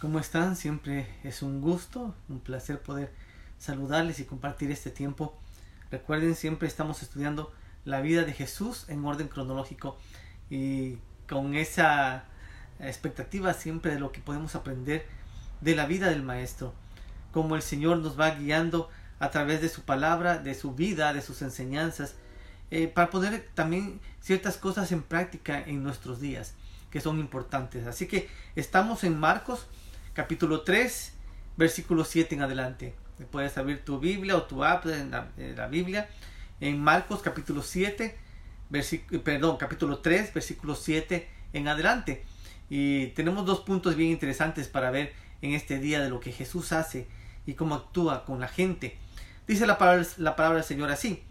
¿Cómo están? Siempre es un gusto, un placer poder saludarles y compartir este tiempo. Recuerden, siempre estamos estudiando la vida de Jesús en orden cronológico y con esa expectativa siempre de lo que podemos aprender de la vida del Maestro. Cómo el Señor nos va guiando a través de su palabra, de su vida, de sus enseñanzas, para poner también ciertas cosas en práctica en nuestros días que son importantes. Así que estamos en Marcos capítulo 3, versículo 7 en adelante. Puedes abrir tu Biblia o tu app en la Biblia en Marcos capítulo 7, capítulo 3, versículo 7 en adelante. Y tenemos dos puntos bien interesantes para ver en este día de lo que Jesús hace y cómo actúa con la gente. Dice la palabra del Señor así: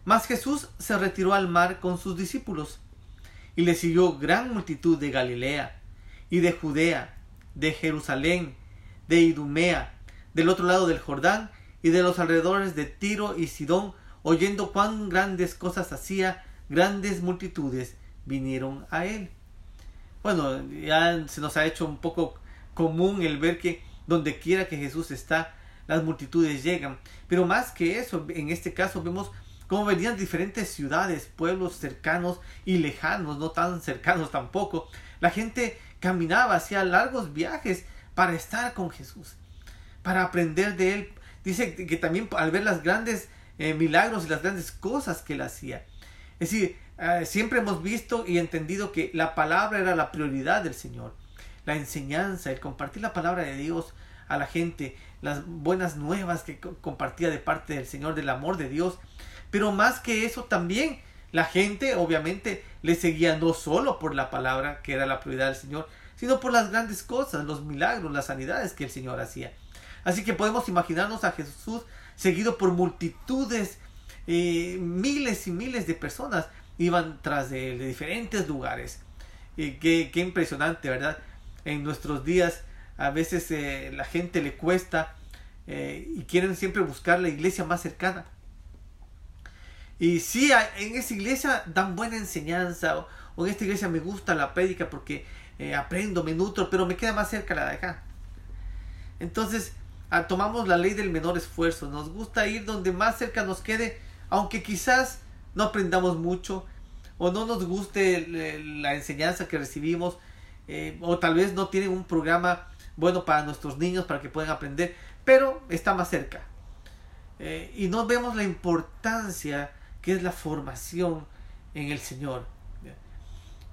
Mas Jesús se retiró al mar con sus discípulos, y le siguió gran multitud de Galilea y de Judea, de Jerusalén, de Idumea, del otro lado del Jordán, y de los alrededores de Tiro y Sidón, oyendo cuán grandes cosas hacía, grandes multitudes vinieron a él. Bueno, ya se nos ha hecho un poco común el ver que donde quiera que Jesús está, las multitudes llegan. Pero más que eso, en este caso vemos cómo venían diferentes ciudades, pueblos cercanos y lejanos, no tan cercanos tampoco. La gente caminaba, hacía largos viajes para estar con Jesús, para aprender de él. Dice que también al ver las grandes milagros y las grandes cosas que él hacía. Es decir, siempre hemos visto y entendido que la palabra era la prioridad del Señor. La enseñanza, el compartir la palabra de Dios a la gente, las buenas nuevas que compartía de parte del Señor, del amor de Dios. Pero más que eso también, la gente obviamente le seguía no solo por la palabra, que era la prioridad del Señor, sino por las grandes cosas, los milagros, las sanidades que el Señor hacía. Así que podemos imaginarnos a Jesús seguido por multitudes, miles y miles de personas iban tras de él, de diferentes lugares. Qué impresionante, ¿verdad? En nuestros días a veces la gente le cuesta y quieren siempre buscar la iglesia más cercana. Y sí, en esa iglesia dan buena enseñanza, o en esta iglesia me gusta la prédica porque aprendo, me nutro, pero me queda más cerca la de acá. Entonces tomamos la ley del menor esfuerzo. Nos gusta ir donde más cerca nos quede, aunque quizás no aprendamos mucho, o no nos guste la enseñanza que recibimos, o tal vez no tienen un programa bueno para nuestros niños para que puedan aprender, pero está más cerca. Y no vemos la importancia que es la formación en el Señor.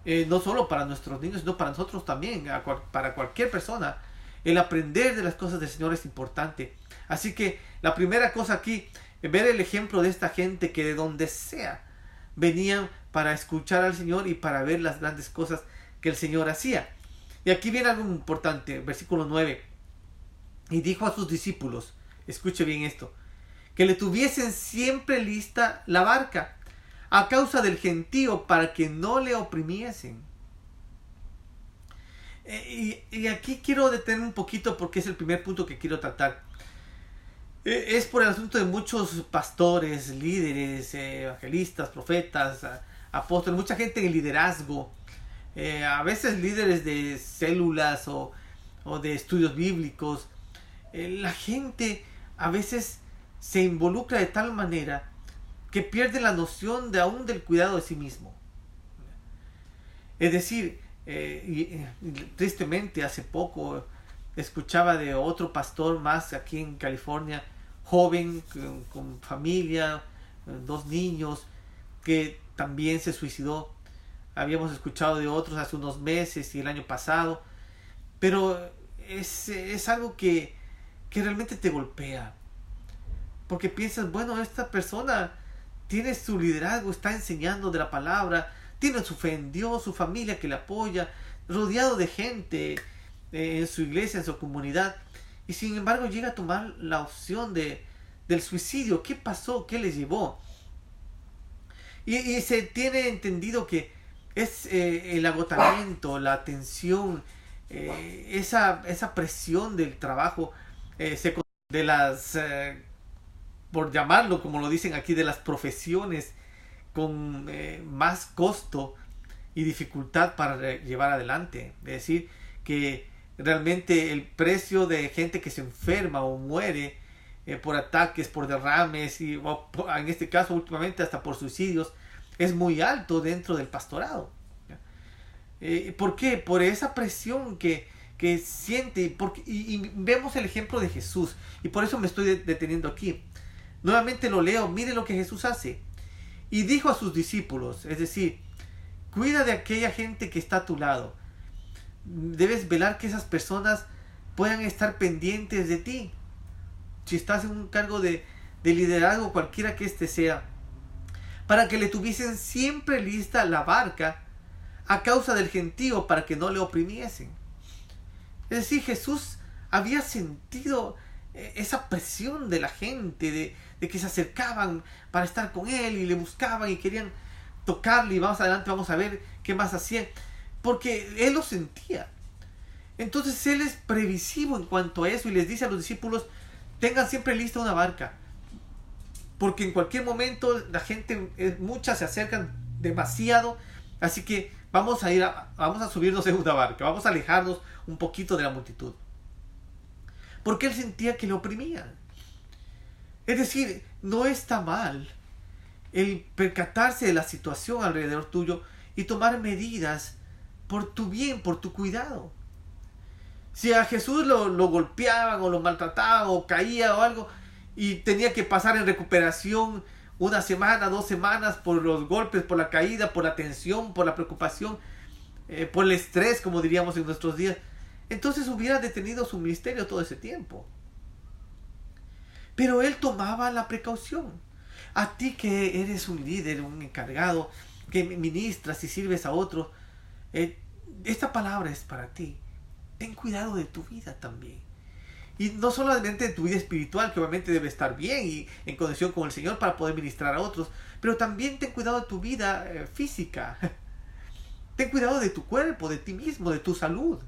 No solo para nuestros niños, sino para nosotros también, para cualquier persona. El aprender de las cosas del Señor es importante. Así que la primera cosa aquí, ver el ejemplo de esta gente que de donde sea venían para escuchar al Señor y para ver las grandes cosas que el Señor hacía. Y aquí viene algo importante, versículo 9. Y dijo a sus discípulos, escuche bien esto, que le tuviesen siempre lista la barca, a causa del gentío, para que no le oprimiesen. Y aquí quiero detener un poquito porque es el primer punto que quiero tratar. Es por el asunto de muchos pastores, líderes, evangelistas, profetas, apóstoles, mucha gente en liderazgo, a veces líderes de células o de estudios bíblicos. La gente a veces se involucra de tal manera que pierde la noción de aún del cuidado de sí mismo. Es decir, tristemente hace poco escuchaba de otro pastor más aquí en California, joven, con familia, 2 niños, que también se suicidó. Habíamos escuchado de otros hace unos meses y el año pasado, pero es algo que realmente te golpea, porque piensas, bueno, esta persona tiene su liderazgo, está enseñando de la palabra, tiene su fe en Dios, su familia que le apoya, rodeado de gente en su iglesia, en su comunidad, y sin embargo llega a tomar la opción del suicidio. ¿Qué pasó? ¿Qué le llevó? Y se tiene entendido que es el agotamiento, la tensión, esa presión del trabajo, de las, por llamarlo como lo dicen aquí, de las profesiones con más costo y dificultad para llevar adelante. Es decir, que realmente el precio de gente que se enferma o muere por ataques, por derrames y en este caso últimamente hasta por suicidios, es muy alto dentro del pastorado. ¿Por qué? Por esa presión que siente. Y vemos el ejemplo de Jesús, y por eso me estoy deteniendo aquí. Nuevamente lo leo. Mire lo que Jesús hace. Y dijo a sus discípulos, es decir, cuida de aquella gente que está a tu lado. Debes velar que esas personas puedan estar pendientes de ti. Si estás en un cargo de liderazgo, cualquiera que éste sea, para que le tuviesen siempre lista la barca a causa del gentío, para que no le oprimiesen. Es decir, Jesús había sentido esa presión de la gente, de que se acercaban para estar con él y le buscaban y querían tocarle, y más adelante vamos a ver qué más hacían, porque él lo sentía. Entonces él es previsivo en cuanto a eso y les dice a los discípulos: tengan siempre lista una barca, porque en cualquier momento la gente, muchas se acercan demasiado, así que vamos a subirnos en una barca, vamos a alejarnos un poquito de la multitud, porque él sentía que lo oprimían. Es decir, no está mal el percatarse de la situación alrededor tuyo y tomar medidas por tu bien, por tu cuidado. Si a Jesús lo golpeaban o lo maltrataban o caía o algo y tenía que pasar en recuperación 1 semana, 2 semanas por los golpes, por la caída, por la tensión, por la preocupación, por el estrés, como diríamos en nuestros días, entonces hubiera detenido su ministerio todo ese tiempo. Pero él tomaba la precaución. A ti que eres un líder, un encargado, que ministras y sirves a otros, esta palabra es para ti. Ten cuidado de tu vida también. Y no solamente de tu vida espiritual, que obviamente debe estar bien y en conexión con el Señor para poder ministrar a otros, pero también ten cuidado de tu vida física. Ten cuidado de tu cuerpo, de ti mismo, de tu salud.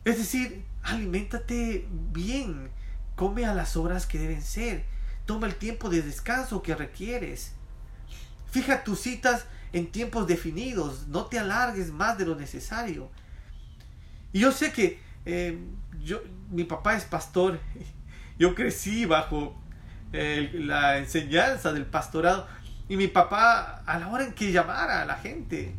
Es decir, aliméntate bien, come a las horas que deben ser, toma el tiempo de descanso que requieres. Fija tus citas en tiempos definidos, no te alargues más de lo necesario. Y yo sé que mi papá es pastor, yo crecí bajo la enseñanza del pastorado, y mi papá, a la hora en que llamara a la gente,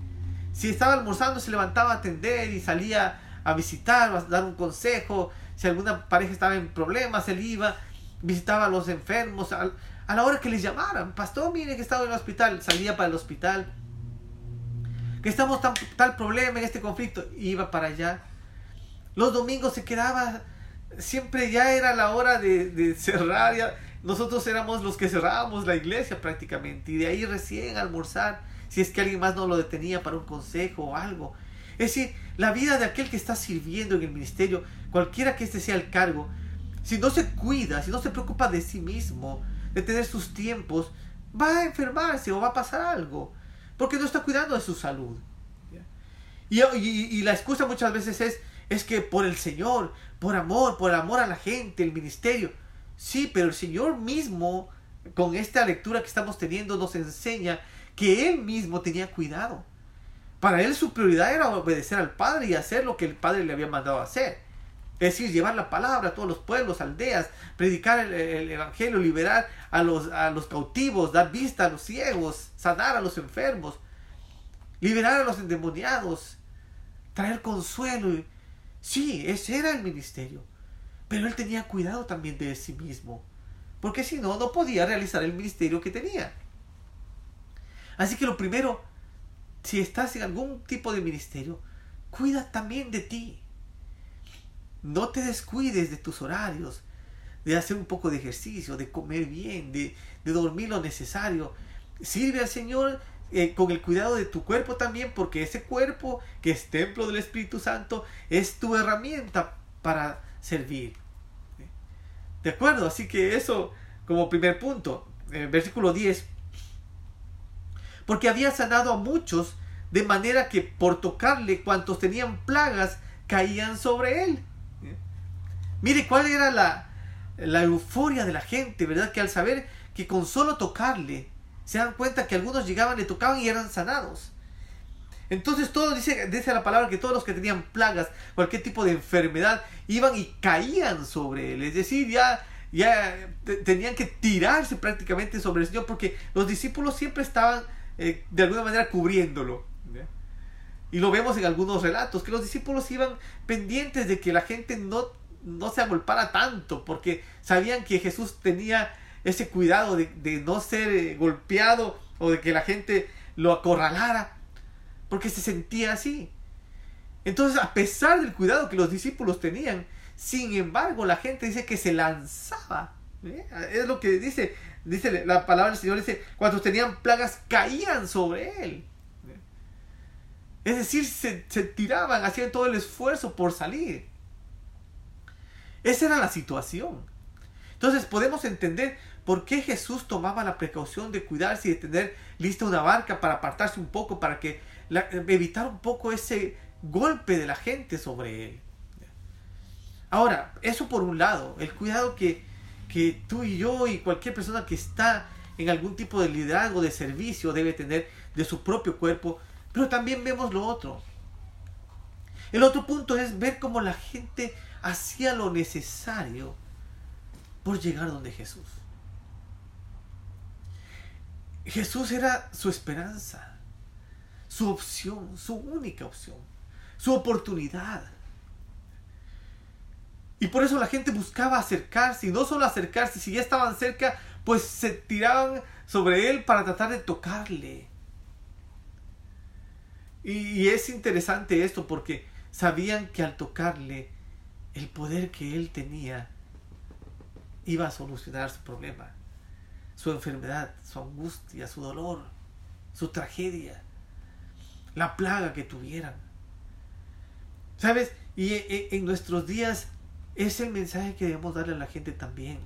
si estaba almorzando, se levantaba a atender y salía a visitar, a dar un consejo. Si alguna pareja estaba en problemas, él iba, visitaba a los enfermos a la hora que les llamaran. Pastor, mire que estaba en el hospital, salía para el hospital. Que estamos tal problema en este conflicto, iba para allá. Los domingos se quedaba, siempre ya era la hora de cerrar, ya. Nosotros éramos los que cerrábamos la iglesia prácticamente, y de ahí recién almorzar, si es que alguien más no lo detenía para un consejo o algo. Es decir, la vida de aquel que está sirviendo en el ministerio, cualquiera que este sea el cargo, si no se cuida, si no se preocupa de sí mismo, de tener sus tiempos, va a enfermarse o va a pasar algo, porque no está cuidando de su salud. Y la excusa muchas veces es que por el Señor, por amor a la gente, el ministerio. Sí, pero el Señor mismo, con esta lectura que estamos teniendo, nos enseña que Él mismo tenía cuidado. Para Él su prioridad era obedecer al Padre y hacer lo que el Padre le había mandado a hacer. Es decir, llevar la palabra a todos los pueblos, aldeas, predicar el evangelio, liberar a los cautivos, dar vista a los ciegos, sanar a los enfermos, liberar a los endemoniados, traer consuelo. Sí, ese era el ministerio. Pero él tenía cuidado también de sí mismo, porque si no, no podía realizar el ministerio que tenía. Así que lo primero, si estás en algún tipo de ministerio, cuida también de ti. No te descuides de tus horarios, de hacer un poco de ejercicio, de comer bien, de dormir lo necesario. Sirve al Señor con el cuidado de tu cuerpo también, porque ese cuerpo que es templo del Espíritu Santo es tu herramienta para servir. ¿De acuerdo? Así que eso como primer punto. Versículo 10. Porque había sanado a muchos, de manera que por tocarle cuantos tenían plagas caían sobre él. Mire cuál era la euforia de la gente, ¿verdad? Que al saber que con solo tocarle, se dan cuenta que algunos llegaban, le tocaban y eran sanados. Entonces todos, dice la palabra, que todos los que tenían plagas, cualquier tipo de enfermedad, iban y caían sobre él. Es decir, ya tenían que tirarse prácticamente sobre el Señor, porque los discípulos siempre estaban de alguna manera cubriéndolo. Y lo vemos en algunos relatos, que los discípulos iban pendientes de que la gente no se agolpara tanto, porque sabían que Jesús tenía ese cuidado de no ser golpeado, o de que la gente lo acorralara, porque se sentía así. Entonces, a pesar del cuidado que los discípulos tenían, sin embargo, la gente dice que se lanzaba. Es lo que dice la palabra del Señor, dice, cuando tenían plagas caían sobre él. Es decir, se tiraban, hacían todo el esfuerzo por salir. Esa era la situación. Entonces podemos entender por qué Jesús tomaba la precaución de cuidarse y de tener lista una barca para apartarse un poco, para que evitar un poco ese golpe de la gente sobre él. Ahora, eso por un lado, el cuidado que tú y yo y cualquier persona que está en algún tipo de liderazgo, de servicio, debe tener de su propio cuerpo. Pero también vemos lo otro. El otro punto es ver cómo la gente hacía lo necesario por llegar donde Jesús. Jesús era su esperanza, su opción, su única opción, su oportunidad. Y por eso la gente buscaba acercarse, y no solo acercarse, si ya estaban cerca, pues se tiraban sobre él para tratar de tocarle. Y es interesante esto, porque sabían que al tocarle, el poder que él tenía iba a solucionar su problema, su enfermedad, su angustia, su dolor, su tragedia, la plaga que tuvieran. ¿Sabes? Y en nuestros días es el mensaje que debemos darle a la gente también.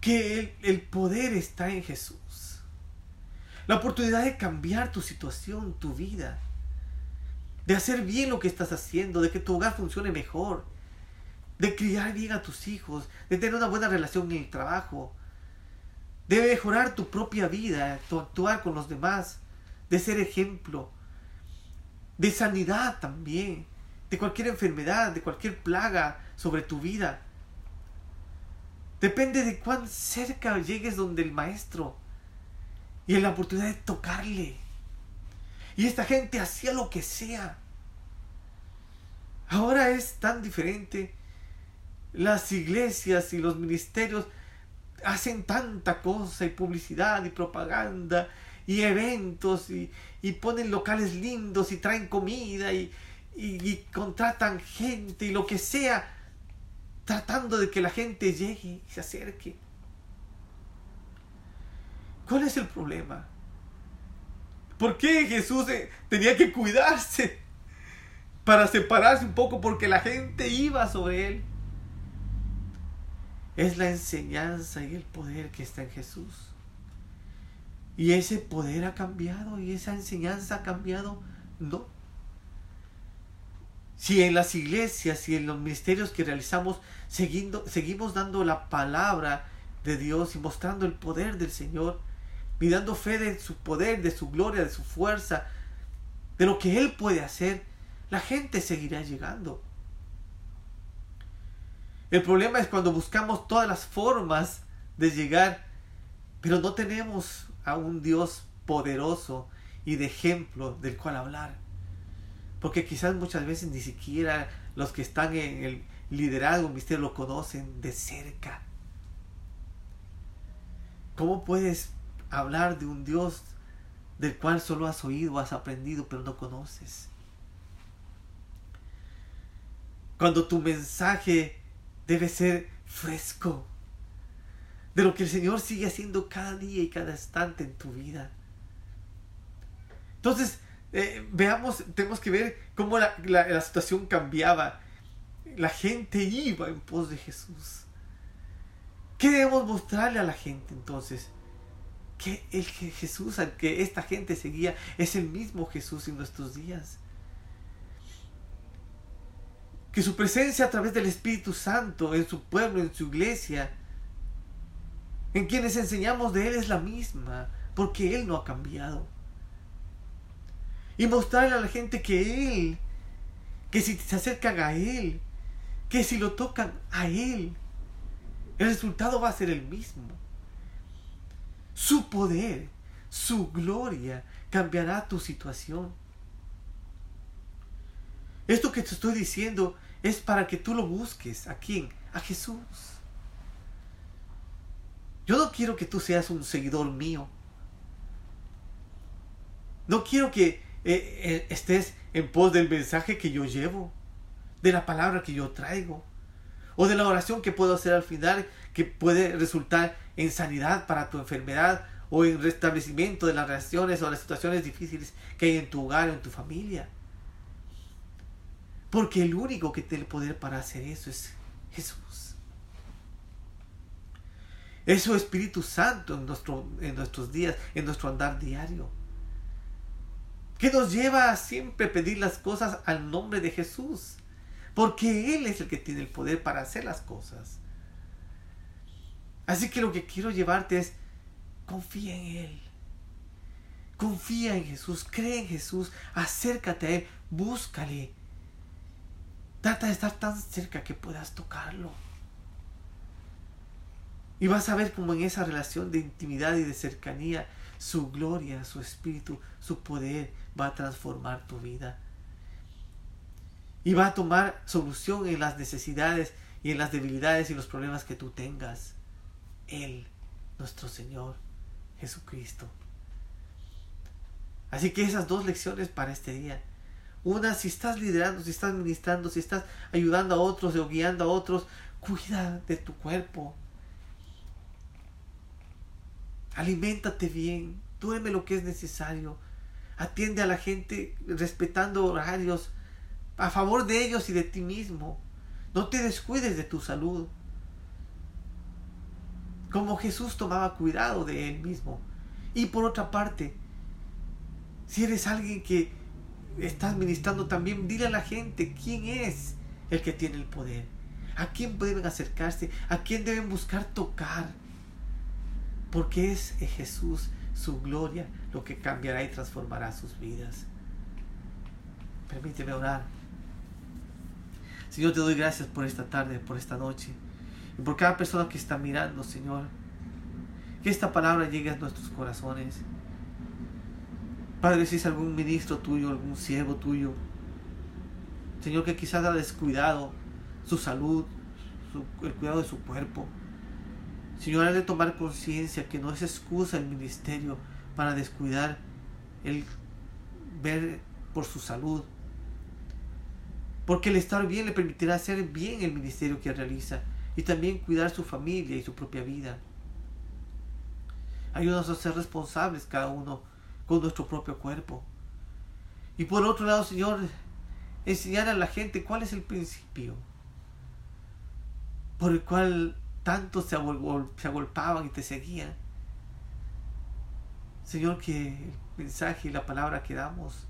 Que el poder está en Jesús. La oportunidad de cambiar tu situación, tu vida. De hacer bien lo que estás haciendo, de que tu hogar funcione mejor. De criar bien a tus hijos, de tener una buena relación en el trabajo. De mejorar tu propia vida, tu actuar con los demás. De ser ejemplo. De sanidad también. De cualquier enfermedad, de cualquier plaga sobre tu vida. Depende de cuán cerca llegues donde el Maestro. Y en la oportunidad de tocarle. Y esta gente hacía lo que sea. Ahora es tan diferente. Las iglesias y los ministerios hacen tanta cosa, y publicidad y propaganda y eventos, y ponen locales lindos y traen comida y contratan gente y lo que sea, tratando de que la gente llegue y se acerque. ¿Cuál es el problema? ¿Por qué Jesús tenía que cuidarse para separarse un poco? Porque la gente iba sobre él. Es la enseñanza y el poder que está en Jesús. Y ese poder ha cambiado y esa enseñanza ha cambiado. No. Si en las iglesias y en los ministerios que realizamos seguimos dando la palabra de Dios y mostrando el poder del Señor, y dando fe de su poder, de su gloria, de su fuerza, de lo que Él puede hacer, la gente seguirá llegando. El problema es cuando buscamos todas las formas de llegar, pero no tenemos a un Dios poderoso y de ejemplo del cual hablar. Porque quizás muchas veces ni siquiera los que están en el liderazgo, ministerio, lo conocen de cerca. ¿Cómo puedes hablar de un Dios del cual solo has oído, has aprendido, pero no conoces? Cuando tu mensaje debe ser fresco, de lo que el Señor sigue haciendo cada día y cada instante en tu vida. Entonces, tenemos que ver cómo la situación cambiaba. La gente iba en pos de Jesús. ¿Qué debemos mostrarle a la gente entonces? Que el Jesús al que esta gente seguía es el mismo Jesús en nuestros días. Que su presencia a través del Espíritu Santo en su pueblo, en su iglesia, en quienes enseñamos de Él, es la misma, porque Él no ha cambiado. Y mostrarle a la gente que si se acercan a Él, que si lo tocan a Él, el resultado va a ser el mismo. Su poder, su gloria cambiará tu situación. Esto que te estoy diciendo es para que tú lo busques. ¿A quién? A Jesús. Yo no quiero que tú seas un seguidor mío. No quiero que estés en pos del mensaje que yo llevo, de la palabra que yo traigo, o de la oración que puedo hacer al final, que puede resultar en sanidad para tu enfermedad, o en restablecimiento de las relaciones o las situaciones difíciles que hay en tu hogar o en tu familia. Porque el único que tiene el poder para hacer eso es Jesús. Es su Espíritu Santo en nuestros días, en nuestro andar diario, que nos lleva a siempre pedir las cosas al nombre de Jesús, porque Él es el que tiene el poder para hacer las cosas. Así que lo que quiero llevarte es: confía en Él, confía en Jesús, cree en Jesús, acércate a Él, búscale, trata de estar tan cerca que puedas tocarlo. Y vas a ver cómo en esa relación de intimidad y de cercanía, su gloria, su espíritu, su poder va a transformar tu vida. Y va a tomar solución en las necesidades y en las debilidades y los problemas que tú tengas. Él, nuestro Señor Jesucristo. Así que esas dos lecciones para este día. Una, si estás liderando, si estás ministrando, si estás ayudando a otros o guiando a otros, cuida de tu cuerpo. Aliméntate bien, duerme lo que es necesario, atiende a la gente respetando horarios a favor de ellos y de ti mismo. No te descuides de tu salud, como Jesús tomaba cuidado de Él mismo. Y por otra parte, si eres alguien que estás ministrando también, dile a la gente quién es el que tiene el poder, a quién deben acercarse, a quién deben buscar tocar. Porque es Jesús, su gloria, lo que cambiará y transformará sus vidas. Permíteme orar. Señor, te doy gracias por esta tarde, por esta noche. Y por cada persona que está mirando, Señor. Que esta palabra llegue a nuestros corazones. Padre, si es algún ministro tuyo, algún siervo tuyo, Señor, que quizás ha descuidado su salud, el cuidado de su cuerpo. Señor, hazle tomar conciencia que no es excusa el ministerio para descuidar el ver por su salud. Porque el estar bien le permitirá hacer bien el ministerio que realiza y también cuidar su familia y su propia vida. Ayúdanos a ser responsables cada uno con nuestro propio cuerpo. Y por otro lado, Señor, enseñar a la gente cuál es el principio por el cual tantos se agolpaban y te seguían. Señor, que el mensaje y la palabra que damos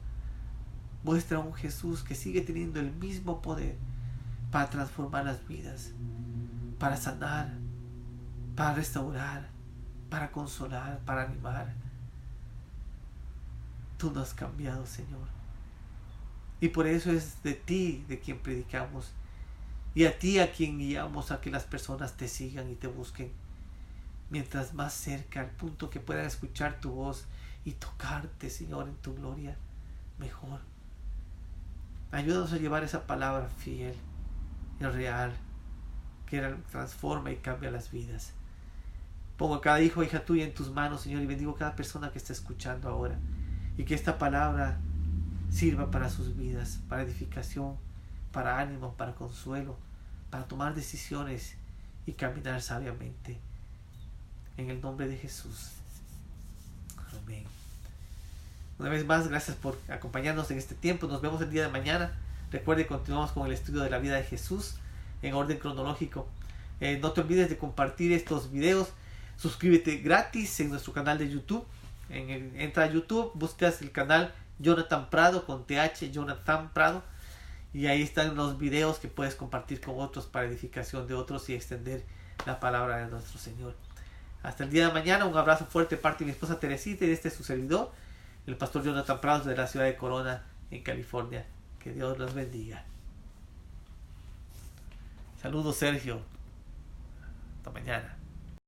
muestra a un Jesús que sigue teniendo el mismo poder para transformar las vidas, para sanar, para restaurar, para consolar, para animar. Tú no has cambiado, Señor. Y por eso es de ti de quien predicamos. Y a ti a quien guiamos a que las personas te sigan y te busquen. Mientras más cerca, al punto que puedan escuchar tu voz y tocarte, Señor, en tu gloria, mejor. Ayúdanos a llevar esa palabra fiel y real, que transforma y cambia las vidas. Pongo a cada hijo e hija tuya en tus manos, Señor, y bendigo a cada persona que está escuchando ahora. Y que esta palabra sirva para sus vidas, para edificación, para ánimo, para consuelo, para tomar decisiones y caminar sabiamente. En el nombre de Jesús. Amén. Una vez más, gracias por acompañarnos en este tiempo. Nos vemos el día de mañana. Recuerde, continuamos con el estudio de la vida de Jesús en orden cronológico. No te olvides de compartir estos videos. Suscríbete gratis en nuestro canal de YouTube. Entra a YouTube, buscas el canal Jonathan Prado con TH, Jonathan Prado. Y ahí están los videos que puedes compartir con otros para edificación de otros y extender la palabra de nuestro Señor. Hasta el día de mañana, un abrazo fuerte de parte de mi esposa Teresita y de este su servidor. el pastor Jonathan Praus de la ciudad de Corona, en California. Que Dios los bendiga. Saludos, Sergio. Hasta mañana.